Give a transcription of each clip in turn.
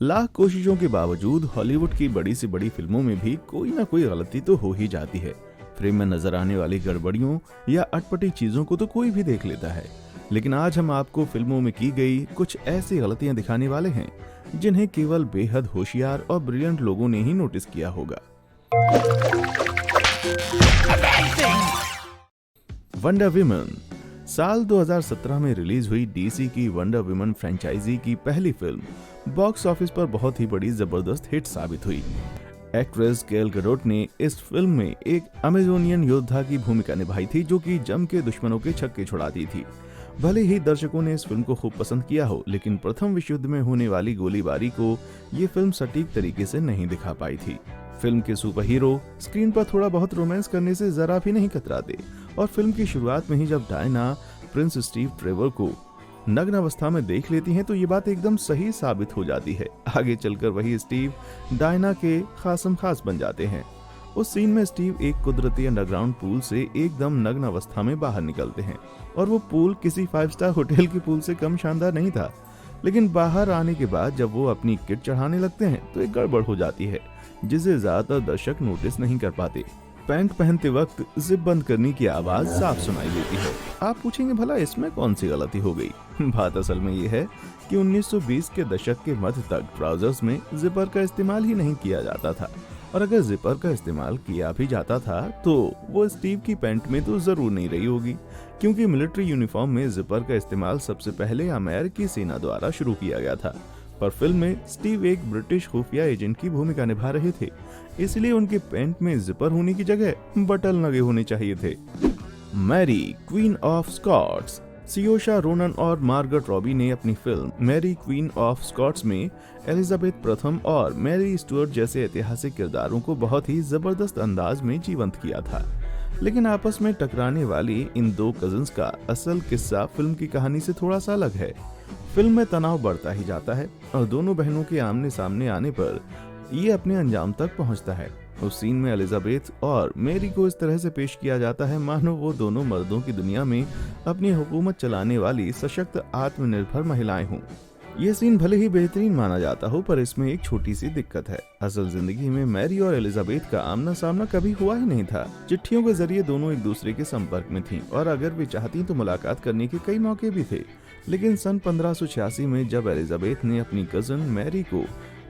लाख कोशिशों के बावजूद हॉलीवुड की बड़ी से बड़ी फिल्मों में भी कोई ना कोई गलती तो हो ही जाती है। फ्रेम में नजर आने वाली गड़बड़ियों या अटपटी चीजों को तो कोई भी देख लेता है, लेकिन आज हम आपको फिल्मों में की गई कुछ ऐसी गलतियां दिखाने वाले हैं जिन्हें केवल बेहद होशियार और ब्रिलियंट लोगों ने ही नोटिस किया होगा। वंडर वुमन साल 2017 में रिलीज हुई डीसी की वंडर वुमन फ्रेंचाइजी की पहली फिल्म बॉक्स ऑफिस पर बहुत ही बड़ी जबरदस्त हिट साबित हुई। एक्ट्रेस गैल गैडोट ने इस फिल्म में एक अमेजोनियन योद्धा की भूमिका निभाई थी जो कि जम के दुश्मनों के छक्के छुड़ाती थी। भले ही दर्शकों ने इस फिल्म को खूब पसंद किया हो, लेकिन प्रथम विश्व युद्ध में होने वाली गोलीबारी को ये फिल्म सटीक तरीके से नहीं दिखा पाई थी। फिल्म के सुपर हीरो स्क्रीन पर थोड़ा बहुत रोमांस करने से जरा भी नहीं कतराते और फिल्म की शुरुआत में ही जब डायना प्रिंस स्टीव ट्रेवर को नग्न अवस्था में देख लेती हैं तो ये बात एकदम सही साबित हो जाती है। आगे चलकर वही स्टीव डायना के खासम खास बन जाते हैं। उस सीन में स्टीव एक कुदरती अंडरग्राउंड पूल से एकदम नग्न अवस्था में बाहर निकलते हैं और वो पूल किसी 5 स्टार होटल के पूल से कम शानदार नहीं था। लेकिन बाहर आने के बाद जब वो अपनी किट चढ़ाने लगते हैं तो एक गड़बड़ हो जाती है जिसे ज्यादातर दर्शक नोटिस नहीं कर पाते। पैंट पहनते वक्त जिप बंद करने की आवाज साफ सुनाई देती है। आप पूछेंगे भला इसमें कौन सी गलती हो गई? बात असल में ये है कि 1920 के दशक के मध्य तक ट्राउजर्स में जिपर का इस्तेमाल ही नहीं किया जाता था, और अगर जिपर का इस्तेमाल किया भी जाता था तो वो स्टीव की पैंट में तो जरूर नहीं रही होगी, क्योंकि मिलिट्री यूनिफॉर्म में जिपर का इस्तेमाल सबसे पहले अमेरिकी सेना द्वारा शुरू किया गया था। पर फिल्म में स्टीव एक ब्रिटिश खुफिया एजेंट की भूमिका निभा रहे थे, इसलिए उनके पैंट में जिपर होने की जगह बटन लगे होने चाहिए थे। मैरी क्वीन ऑफ स्कॉट्स सियोशा रोनन और मार्गरेट रॉबी ने अपनी film Mary Queen of Scots में एलिजाबेथ प्रथम और मैरी स्टुअर्ट जैसे ऐतिहासिक किरदारों को बहुत ही जबरदस्त अंदाज में जीवंत किया था। लेकिन आपस में टकराने वाली इन दो कजिन्स का असल किस्सा फिल्म की कहानी से थोड़ा सा अलग है। फिल्म में तनाव बढ़ता ही जाता है और दोनों बहनों के आमने सामने आने पर ये अपने अंजाम तक पहुंचता है। उस सीन में एलिजाबेथ और मैरी को इस तरह से पेश किया जाता है मानो वो दोनों मर्दों की दुनिया में अपनी हुकूमत चलाने वाली सशक्त आत्मनिर्भर महिलाएं हों। ये सीन भले ही बेहतरीन माना जाता हो, पर इसमें एक छोटी सी दिक्कत है। असल जिंदगी में मैरी और एलिजाबेथ का आमना सामना कभी हुआ ही नहीं था। चिट्ठियों के जरिए दोनों एक दूसरे के संपर्क में थीं और अगर वे चाहती तो मुलाकात करने के कई मौके भी थे। लेकिन सन 1586 में जब एलिजाबेथ ने अपनी कजन मैरी को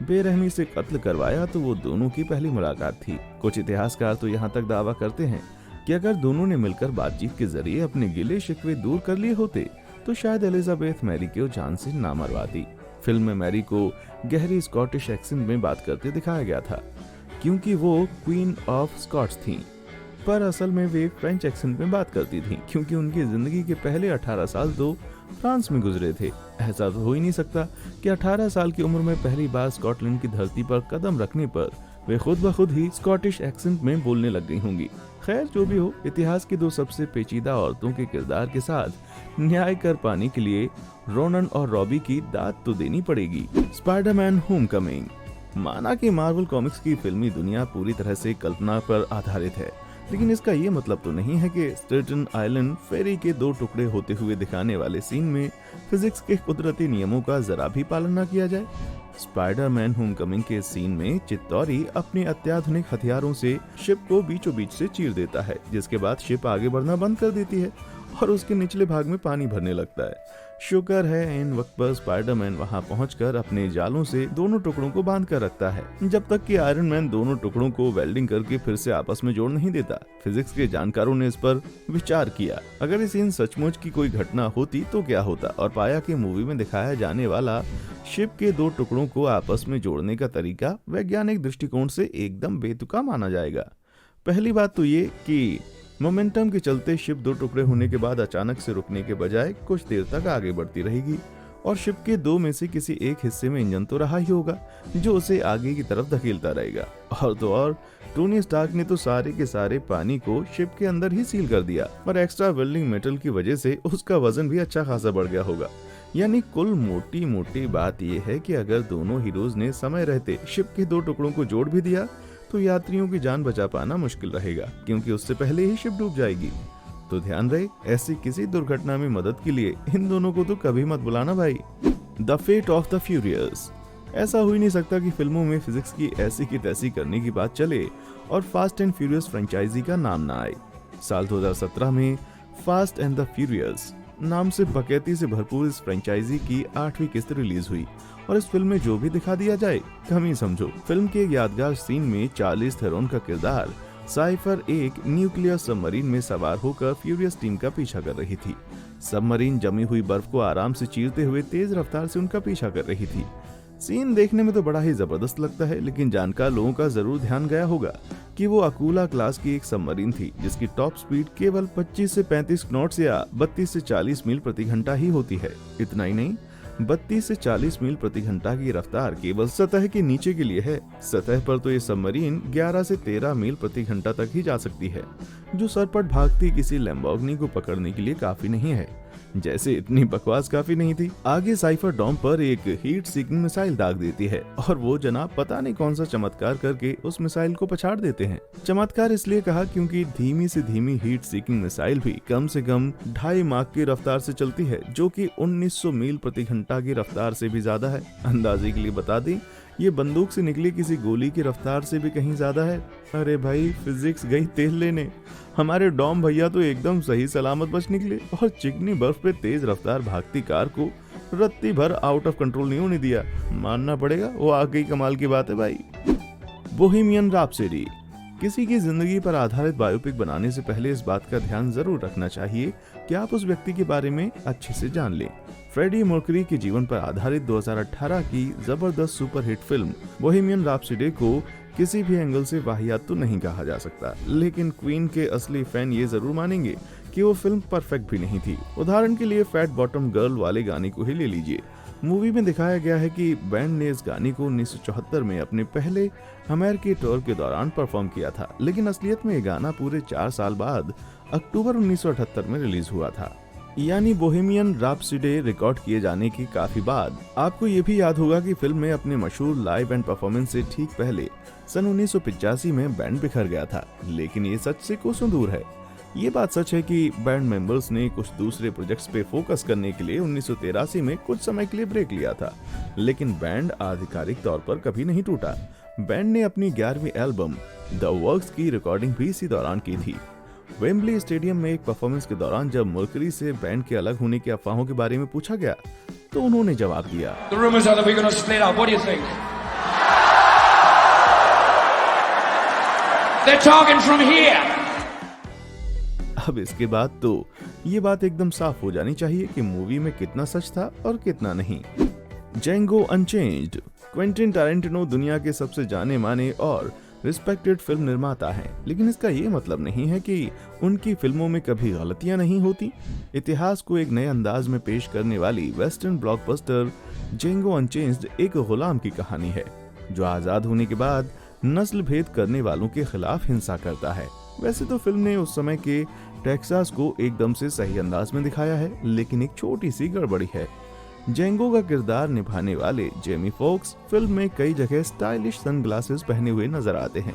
बेरहमी से कत्ल करवाया तो वो दोनों की पहली मुलाकात थी। कुछ इतिहासकार तो यहाँ तक दावा करते हैं कि अगर दोनों ने मिलकर बातचीत के जरिए अपने गिले शिकवे दूर कर लिए होते तो शायद एलिजाबेथ मैरी को जान से ना मरवाती। फिल्म में मैरी को गहरी स्कॉटिश एक्सेंट में बात करते दिखाया गया था क्योंकि वो क्वीन ऑफ स्कॉट्स थीं, पर असल में वे फ्रेंच एक्सेंट में बात करती थीं क्योंकि उनकी जिंदगी के पहले 18 साल तो फ्रांस में गुजरे थे। ऐसा तो हो ही नहीं सकता कि 18 साल की उम्र में पहली बार स्कॉटलैंड की धरती पर कदम रखने पर वे खुद ब खुद ही स्कॉटिश एक्सेंट में बोलने लग गई होंगी। खैर जो भी हो, इतिहास की दो सबसे पेचीदा औरतों के किरदार के साथ न्याय कर पाने के लिए रोनन और रॉबी की दाद तो देनी पड़ेगी। Spiderman Homecoming. माना कि मार्वल कॉमिक्स की फिल्मी दुनिया पूरी तरह से कल्पना पर आधारित है, लेकिन इसका ये मतलब तो नहीं है कि स्टेटन आइलैंड फेरी के 2 टुकड़े होते हुए दिखाने वाले सीन में फिजिक्स के कुदरती नियमों का जरा भी पालन न किया जाए। स्पाइडरमैन होमकमिंग के सीन में चित्तौरी अपने अत्याधुनिक हथियारों से शिप को बीचों बीच से चीर देता है, जिसके बाद शिप आगे बढ़ना बंद कर देती है और उसके निचले भाग में पानी भरने लगता है। शुक्र है इन वक्त पर स्पाइडरमैन वहां पहुंचकर अपने जालों से दोनों टुकड़ों को बांध कर रखता है, जब तक कि आयरन मैन दोनों टुकड़ों को वेल्डिंग करके फिर से आपस में जोड़ नहीं देता। फिजिक्स के जानकारों ने इस पर विचार किया, अगर इस सीन सचमुच की कोई घटना होती तो क्या होता, और पाया कि मूवी में दिखाया जाने वाला शिप के 2 टुकड़ों को आपस में जोड़ने का तरीका वैज्ञानिक दृष्टिकोण से एकदम बेतुका माना जाएगा। पहली बात तो ये कि मोमेंटम के चलते शिप 2 टुकड़े होने के बाद अचानक से रुकने के बजाय कुछ देर तक आगे बढ़ती रहेगी और शिप के 2 में से किसी एक हिस्से में इंजन तो रहा ही होगा जो उसे आगे की तरफ धकेलता रहेगा। और तो और टोनी स्टार्क ने तो सारे के सारे पानी को शिप के अंदर ही सील कर दिया और एक्स्ट्रा वेल्डिंग मेटल की वजह से उसका वजन भी अच्छा खासा बढ़ गया होगा। यानी कुल मोटी मोटी बात यह है कि अगर दोनों हीरोज ने समय रहते शिप के 2 टुकड़ों को जोड़ भी दिया तो यात्रियों की जान बचा पाना मुश्किल रहेगा, क्योंकि उससे पहले ही शिप डूब जाएगी। तो ध्यान रहे, ऐसी किसी दुर्घटना में मदद के लिए इन दोनों को तो कभी मत बुलाना भाई। The fate of the furious. ऐसा हो ही नहीं सकता कि फिल्मों में फिजिक्स की ऐसी की तैसी करने की बात चले और फास्ट एंड फ्यूरियस फ्रेंचाइजी का नाम ना आए। साल 2017 में फास्ट एंड द फ्यूरियस नाम से बकैती से भरपूर इस फ्रेंचाइजी की 8वीं किस्त रिलीज हुई और इस फिल्म में जो भी दिखा दिया जाए कमी समझो। फिल्म के एक यादगार सीन में चार्लिस थेरोन का किरदार साइफर एक न्यूक्लियर सबमरीन में सवार होकर फ्यूरियस टीम का पीछा कर रही थी। सबमरीन जमी हुई बर्फ को आराम से चीरते हुए तेज रफ्तार से उनका पीछा कर रही थी। सीन देखने में तो बड़ा ही जबरदस्त लगता है, लेकिन जानकार लोगों का जरूर ध्यान गया होगा कि वो अकूला क्लास की एक सबमरीन थी जिसकी टॉप स्पीड केवल 25 से 35 नॉट्स या 32 से 40 मील प्रति घंटा ही होती है। इतना ही नहीं, 32 से 40 मील प्रति घंटा की रफ्तार केवल सतह के नीचे के लिए है। सतह पर तो ये सबमरीन 11 से 13 मील प्रति घंटा तक ही जा सकती है, जो सरपट भागती किसी लैम्बोर्गिनी को पकड़ने के लिए काफी नहीं है। जैसे इतनी बकवास काफी नहीं थी, आगे साइफर डॉम पर एक हीट सीकिंग मिसाइल दाग देती है और वो जनाब पता नहीं कौन सा चमत्कार करके उस मिसाइल को पछाड़ देते हैं। चमत्कार इसलिए कहा क्योंकि धीमी से धीमी हीट सीकिंग मिसाइल भी कम से कम 2.5 माक की रफ्तार से चलती है, जो कि 1900 मील प्रति घंटा की रफ्तार से भी ज्यादा है। अंदाजे के लिए बता दें, ये बंदूक से निकली किसी गोली की रफ्तार से भी कहीं ज्यादा है। अरे भाई, फिजिक्स गई तेल लेने। हमारे डॉम भैया तो एकदम सही सलामत बच निकले और चिकनी बर्फ पे तेज रफ्तार भागती कार को रत्ती भर आउट ऑफ कंट्रोल नहीं होने दिया। मानना पड़ेगा, वो आगे कमाल की बात है भाई। Bohemian rhapsody. किसी की जिंदगी पर आधारित बायोपिक बनाने से पहले इस बात का ध्यान जरूर रखना चाहिए कि आप उस व्यक्ति के बारे में अच्छे से जान लें। फ्रेडी मर्क्यूरी के जीवन पर आधारित 2018 की जबरदस्त सुपरहिट फिल्म बोहेमियन रैप्सोडी को किसी भी एंगल से वाहियात तो नहीं कहा जा सकता, लेकिन क्वीन के असली फैन ये जरूर मानेंगे कि वो फिल्म परफेक्ट भी नहीं थी। उदाहरण के लिए फैट बॉटम गर्ल वाले गाने को ही ले लीजिए। मूवी में दिखाया गया है कि बैंड ने इस गाने को 1974 में अपने पहले अमेरिकी टूर के दौरान परफॉर्म किया था, लेकिन असलियत में ये गाना पूरे 4 साल बाद अक्टूबर 1978 में रिलीज हुआ था। यानी बोहेमियन रैप्सोडी रिकॉर्ड किए जाने की काफी बाद। आपको ये भी याद होगा कि फिल्म में अपने मशहूर लाइव एंड परफॉर्मेंस से ठीक पहले सन 1985 में बैंड बिखर गया था, लेकिन ये सच से कोसों दूर है। ये बात सच है कि बैंड मेंबर्स ने कुछ दूसरे प्रोजेक्ट्स पे फोकस करने के लिए 1983 में कुछ समय के लिए ब्रेक लिया था, लेकिन बैंड आधिकारिक तौर पर कभी नहीं टूटा। बैंड ने अपनी 11वीं एल्बम द वर्क्स की रिकॉर्डिंग भी इसी दौरान की थी। वेम्बली स्टेडियम में एक परफॉर्मेंस के दौरान जब मर्क्यूरी से बैंड के अलग होने की अफवाहों के बारे में पूछा गया तो उन्होंने जवाब दिया, The rumors are that we're going to split up. What do you think? They're talking from here. अब इसके बाद तो ये बात एकदम साफ हो जानी चाहिए कि मूवी में कितना सच था और कितना नहीं। Django unchanged. क्वेंटिन टैरेंटिनो दुनिया के सबसे जाने माने और रिस्पेक्टेड फिल्म निर्माता हैं, लेकिन इसका ये मतलब नहीं है कि उनकी फिल्मों में कभी गलतियां नहीं होती। इतिहास को एक नए अंदाज में पेश करने वाली वेस्टर्न ब्लॉकबस्टर जेंगो अनचेंज्ड एक गुलाम की कहानी है जो आजाद होने के बाद नस्ल भेद करने वालों के खिलाफ हिंसा करता है। वैसे तो फिल्म ने उस समय के टेक्सास को एकदम से सही अंदाज में दिखाया है, लेकिन एक छोटी सी गड़बड़ी है। जेंगो का किरदार निभाने वाले जेमी फोक्स फिल्म में कई जगह स्टाइलिश सनग्लासेस पहने हुए नजर आते हैं।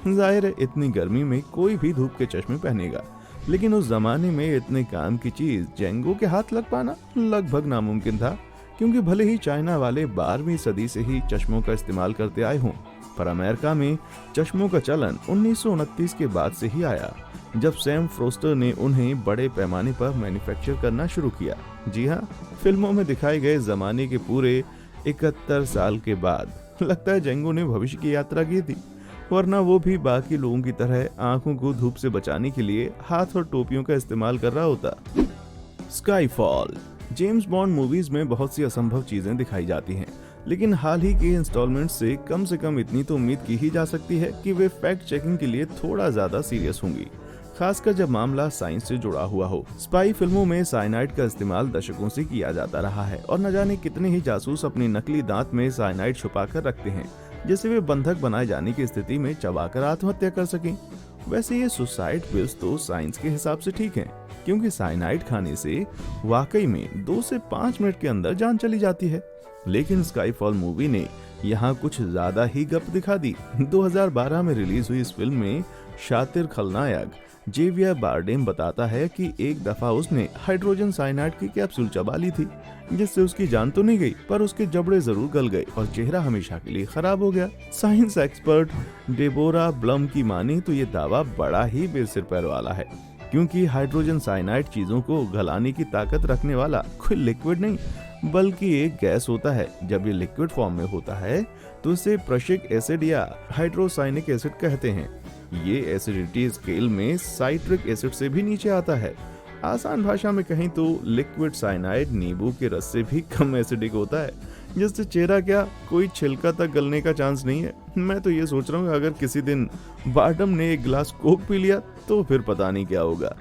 जाहिर है इतनी गर्मी में कोई भी धूप के चश्मे पहनेगा, लेकिन उस जमाने में इतने काम की चीज जेंगो के हाथ लग पाना लगभग नामुमकिन था, क्योंकि भले ही चाइना वाले 12वीं सदी से ही चश्मों का इस्तेमाल करते आए हों, पर अमेरिका में चश्मों का चलन 1929 के बाद से ही आया, जब सैम फ्रोस्टर ने उन्हें बड़े पैमाने पर मैन्युफैक्चर करना शुरू किया। जी हाँ, फिल्मों में दिखाए गए जमाने के पूरे 71 साल के बाद लगता है जेंगो ने भविष्य की यात्रा की थी, वरना वो भी बाकी लोगों की तरह आंखों को धूप से बचाने के लिए हाथ और टोपियों का इस्तेमाल कर रहा होता। स्काईफॉल। जेम्स बॉन्ड मूवीज में बहुत सी असंभव चीजें दिखाई जाती हैं, लेकिन हाल ही के इंस्टॉलमेंट से कम इतनी तो उम्मीद की ही जा सकती है कि वे फैक्ट चेकिंग के लिए थोड़ा ज्यादा सीरियस होंगी, खासकर जब मामला साइंस से जुड़ा हुआ हो। स्पाई फिल्मों में साइनाइड का इस्तेमाल दशकों से किया जाता रहा है और न जाने कितने ही जासूस अपने नकली दांत में साइनाइड छुपा कर रखते हैं, जिससे वे बंधक बनाए जाने की स्थिति में चबाकर आत्महत्या कर सकें। वैसे ये सुसाइड पिल्स तो साइंस के हिसाब से ठीक है, क्योंकि साइनाइड खाने से वाकई में 2 से 5 मिनट के अंदर जान चली जाती है, लेकिन स्काईफॉल मूवी ने यहाँ कुछ ज्यादा ही गप दिखा दी। 2012 में रिलीज हुई इस फिल्म में शातिर खलनायक जेवियर बारडेम बताता है कि एक दफा उसने हाइड्रोजन साइनाइड की कैप्सूल चबा ली थी, जिससे उसकी जान तो नहीं गई पर उसके जबड़े जरूर गल गए और चेहरा हमेशा के लिए खराब हो गया। साइंस एक्सपर्ट डेबोरा ब्लम की माने तो ये दावा बड़ा ही बेसिर पैर वाला है, क्योंकि हाइड्रोजन साइनाइड चीजों को गलाने की ताकत रखने वाला कोई लिक्विड नहीं बल्कि एक गैस होता है। जब ये लिक्विड फॉर्म में होता है तो इसे प्रशिक एसिड या हाइड्रोसाइनिक एसिड कहते हैं। ये एसिडिटी स्केल में साइट्रिक एसिड से भी नीचे आता है। आसान भाषा में कहें तो लिक्विड साइनाइड नींबू के रस से भी कम एसिडिक होता है, जिससे चेहरा क्या कोई छिलका तक गलने का चांस नहीं है। मैं तो ये सोच रहा हूँ अगर किसी दिन बारडम ने एक गिलास कोक पी लिया तो फिर पता नहीं क्या होगा।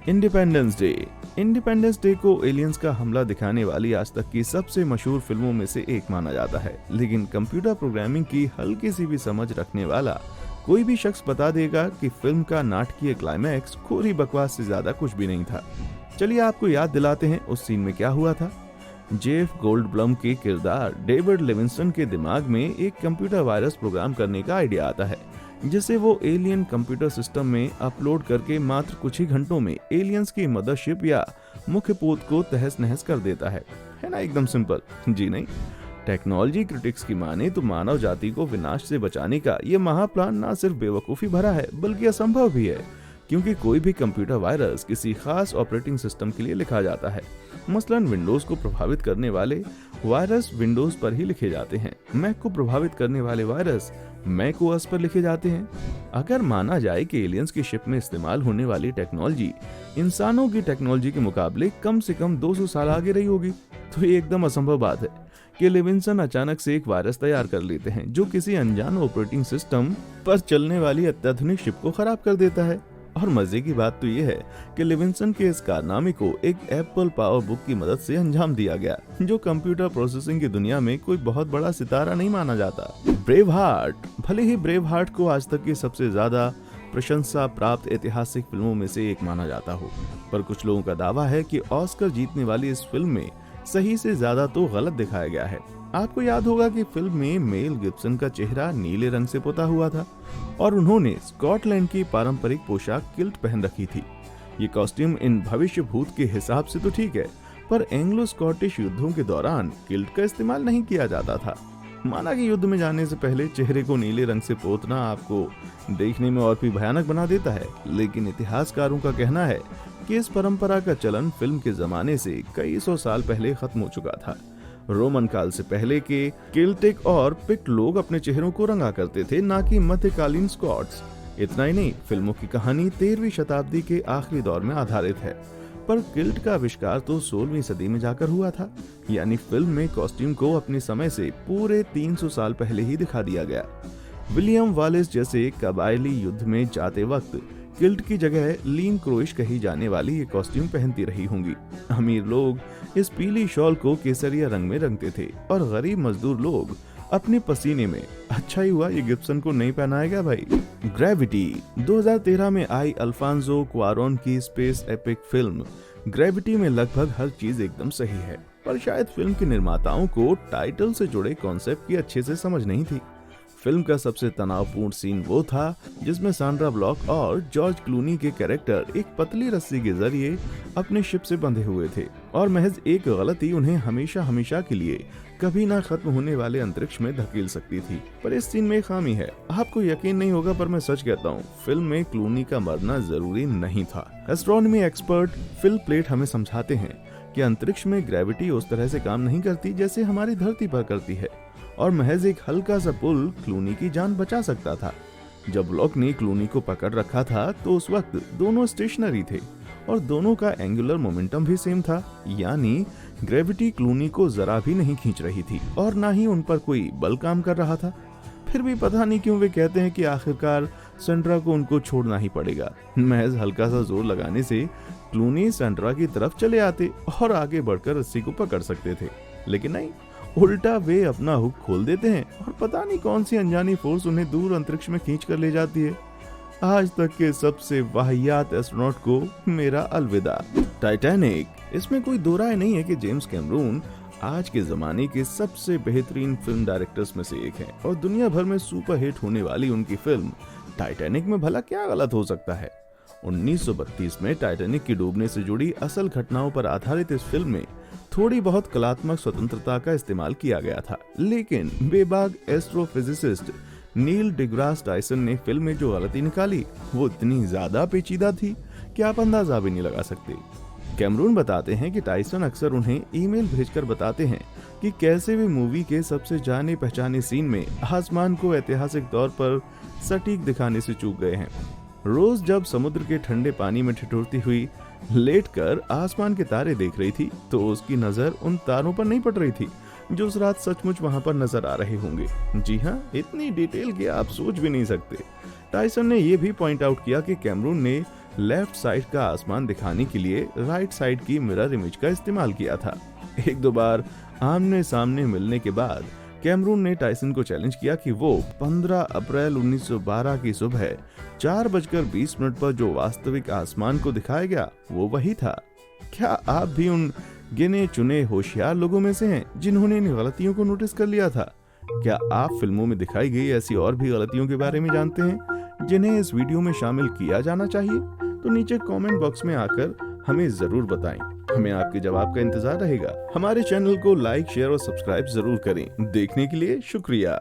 इंडिपेंडेंस डे को एलियंस का हमला दिखाने वाली आज तक की सबसे मशहूर फिल्मों में से एक माना जाता है, लेकिन कंप्यूटर प्रोग्रामिंग की हल्की सी भी समझ रखने वाला कोई भी शख्स बता देगा कि फिल्म का नाटकीय क्लाइमैक्स खोरी बकवास से ज्यादा कुछ भी नहीं था। चलिए आपको याद दिलाते हैं उस सीन में क्या हुआ था। जेफ गोल्डब्लम के किरदार डेविड लिविंगस्टन के दिमाग में एक कंप्यूटर वायरस प्रोग्राम करने का आइडिया आता है, जिसे वो एलियन कंप्यूटर सिस्टम में अपलोड करके मात्र कुछ ही घंटों में एलियंस की मदरशिप या मुख्य पोत को तहस नहस कर देता है ना, एकदम सिंपल। जी नहीं, टेक्नोलॉजी क्रिटिक्स की माने तो मानव जाति को विनाश से बचाने का ये महाप्लान ना सिर्फ बेवकूफी भरा है बल्कि असंभव भी है, क्योंकि कोई भी कंप्यूटर वायरस किसी खास ऑपरेटिंग सिस्टम के लिए लिखा जाता है। मसलन विंडोज को प्रभावित करने वाले वायरस विंडोज पर ही लिखे जाते हैं, मैक को प्रभावित करने वाले वायरस मैक ओएस पर लिखे जाते हैं। अगर माना जाए कि एलियंस की शिप में इस्तेमाल होने वाली टेक्नोलॉजी इंसानों की टेक्नोलॉजी के मुकाबले कम से कम 200 साल आगे रही होगी, तो ये एकदम असंभव बात है कि लिविंगस्टन अचानक से एक वायरस तैयार कर लेते हैं जो किसी अनजान ऑपरेटिंग सिस्टम पर चलने वाली अत्याधुनिक शिप को खराब कर देता है। और मजे की बात तो ये है कि लिविंगस्टन के इस कारनामे को एक एप्पल पावर बुक की मदद से अंजाम दिया गया, जो कंप्यूटर प्रोसेसिंग की दुनिया में कोई बहुत बड़ा सितारा नहीं माना जाता। ब्रेव हार्ट, भले ही ब्रेव हार्ट को आज तक की सबसे ज्यादा प्रशंसा प्राप्त ऐतिहासिक फिल्मों में से एक माना जाता हो, पर कुछ लोगों का दावा है कि ऑस्कर जीतने वाली इस फिल्म में सही से ज्यादा तो गलत दिखाया गया है। आपको याद होगा कि फिल्म में मेल गिब्सन का चेहरा नीले रंग से पोता हुआ था और उन्होंने स्कॉटलैंड की पारंपरिक पोशाक किल्ट पहन रखी थी। ये कॉस्ट्यूम इन भविष्य भूत के हिसाब से तो ठीक है, पर एंग्लो स्कॉटिश युद्धों के दौरान किल्ट का इस्तेमाल नहीं किया जाता था। माना कि युद्ध में जाने से पहले चेहरे को नीले रंग से पोतना आपको देखने में और भी भयानक बना देता है, लेकिन इतिहासकारों का कहना है कि इस परंपरा का चलन फिल्म के जमाने से कई सौ साल पहले खत्म हो चुका था। रोमन काल से पहले के केल्टिक और पिक्ट लोग अपने चेहरों को रंगा करते थे, ना कि मध्यकालीन स्कॉट्स। इतना ही नहीं, फिल्मों की कहानी 13वीं शताब्दी के आखिरी दौर में आधारित है, पर किल्ट का आविष्कार तो 16वीं सदी में जाकर हुआ था। यानी फिल्म में कॉस्ट्यूम को अपने समय से पूरे 300 साल पहले ही दिखा दिया गया। विलियम वॉलेस जैसे कबायली युद्ध में जाते वक्त किल्ट की जगह लीन क्रोइश कही जाने वाली ये कॉस्ट्यूम पहनती रही होंगी। अमीर लोग इस पीली शॉल को केसरिया रंग में रंगते थे और गरीब मजदूर लोग अपने पसीने में। अच्छा ही हुआ ये गिब्सन को नहीं पहनाया गया भाई। ग्रेविटी 2013 में आई अल्फांसो क्वारोन की स्पेस एपिक फिल्म ग्रेविटी में लगभग हर चीज एकदम सही है, पर शायद फिल्म के निर्माताओं को टाइटल से जुड़े कॉन्सेप्ट की अच्छे से समझ नहीं थी। फिल्म का सबसे तनावपूर्ण सीन वो था जिसमें सैंड्रा ब्लॉक और जॉर्ज क्लूनी के कैरेक्टर एक पतली रस्सी के जरिए अपने शिप से बंधे हुए थे और महज एक गलती उन्हें हमेशा हमेशा के लिए कभी ना खत्म होने वाले अंतरिक्ष में धकेल सकती थी। पर इस सीन में खामी है। आपको यकीन नहीं होगा पर मैं सच कहता हूँ, फिल्म में क्लूनी का मरना जरूरी नहीं था। एस्ट्रोनॉमी एक्सपर्ट फिल प्लेट हमें समझाते हैं कि अंतरिक्ष में ग्रेविटी उस तरह से काम नहीं करती जैसे हमारी धरती पर करती है, और महज एक हल्का सा पुल क्लूनी की जान बचा सकता था। जब ब्लॉक ने क्लूनी को पकड़ रखा था तो उस वक्त दोनों स्टेशनरी थे और दोनों का एंगुलर मोमेंटम भी सेम था, यानी ग्रेविटी क्लूनी को जरा भी नहीं खींच रही थी और ना ही उन पर कोई बल काम कर रहा था। फिर भी पता नहीं क्यों वे कहते हैं कि आखिरकार सैंड्रा को उनको छोड़ना ही पड़ेगा। महज हल्का सा जोर लगाने से क्लूनी सैंड्रा की तरफ चले आते और आगे बढ़कर रस्सी को पकड़ सकते थे, लेकिन नहीं, उल्टा वे अपना हुक खोल देते हैं और पता नहीं कौन सी अनजानी फोर्स उन्हें दूर अंतरिक्ष में खींच कर ले जाती है। आज तक के सबसे वाहियात एस्ट्रोनॉट को मेरा अलविदा। टाइटैनिक, इसमें कोई दो राय नहीं है कि जेम्स कैमरून आज के जमाने के सबसे बेहतरीन फिल्म डायरेक्टर्स में से एक हैं और दुनिया भर में सुपरहिट होने वाली उनकी फिल्म टाइटैनिक में भला क्या गलत हो सकता है। 1932 में टाइटैनिक की डूबने से जुड़ी असल घटनाओं पर आधारित इस फिल्म में थोड़ी बहुत कलात्मक स्वतंत्रता का इस्तेमाल किया गया था, लेकिन बेबाक एस्ट्रोफिजिसिस्ट नील डिग्रास टायसन ने फिल्म में जो गलती निकाली वो इतनी ज्यादा पेचीदा थी कि आप अंदाजा भी नहीं लगा सकते। कैमरून बताते हैं कि टायसन अक्सर उन्हें ईमेल भेजकर बताते हैं कि कैसे वे मूवी के सबसे जाने पहचाने सीन में आसमान को ऐतिहासिक तौर पर सटीक दिखाने से चूक गए हैं। रोज जब समुद्र के ठंडे पानी में ठिठुरती हुई लेटकर आसमान के तारे देख रही थी तो उसकी नजर उन तारों पर नहीं पड़ रही थी जो उस रात सचमुच वहां पर नजर आ रहे होंगे। जी हाँ, इतनी डिटेल की आप सोच भी नहीं सकते। टायसन ने यह भी पॉइंट आउट किया कि कैमरून ने लेफ्ट साइड का आसमान दिखाने के लिए राइट साइड की मिरर इमेज का इस्तेमाल किया था। एक दो बार आमने सामने मिलने के बाद कैमरून ने टायसन को चैलेंज किया कि वो 15 अप्रैल 1912 की सुबह 4:20 पर जो वास्तविक आसमान को दिखाया गया वो वही था। क्या आप भी उन गिने चुने होशियार लोगों में से हैं जिन्होंने इन गलतियों को नोटिस कर लिया था? क्या आप फिल्मों में दिखाई गई ऐसी और भी गलतियों के बारे में जानते हैं जिन्हें इस वीडियो में शामिल किया जाना चाहिए? तो नीचे कमेंट बॉक्स में आकर हमें जरूर बताएं। हमें आपके जवाब का इंतजार रहेगा। हमारे चैनल को लाइक, शेयर और सब्सक्राइब जरूर करें। देखने के लिए शुक्रिया।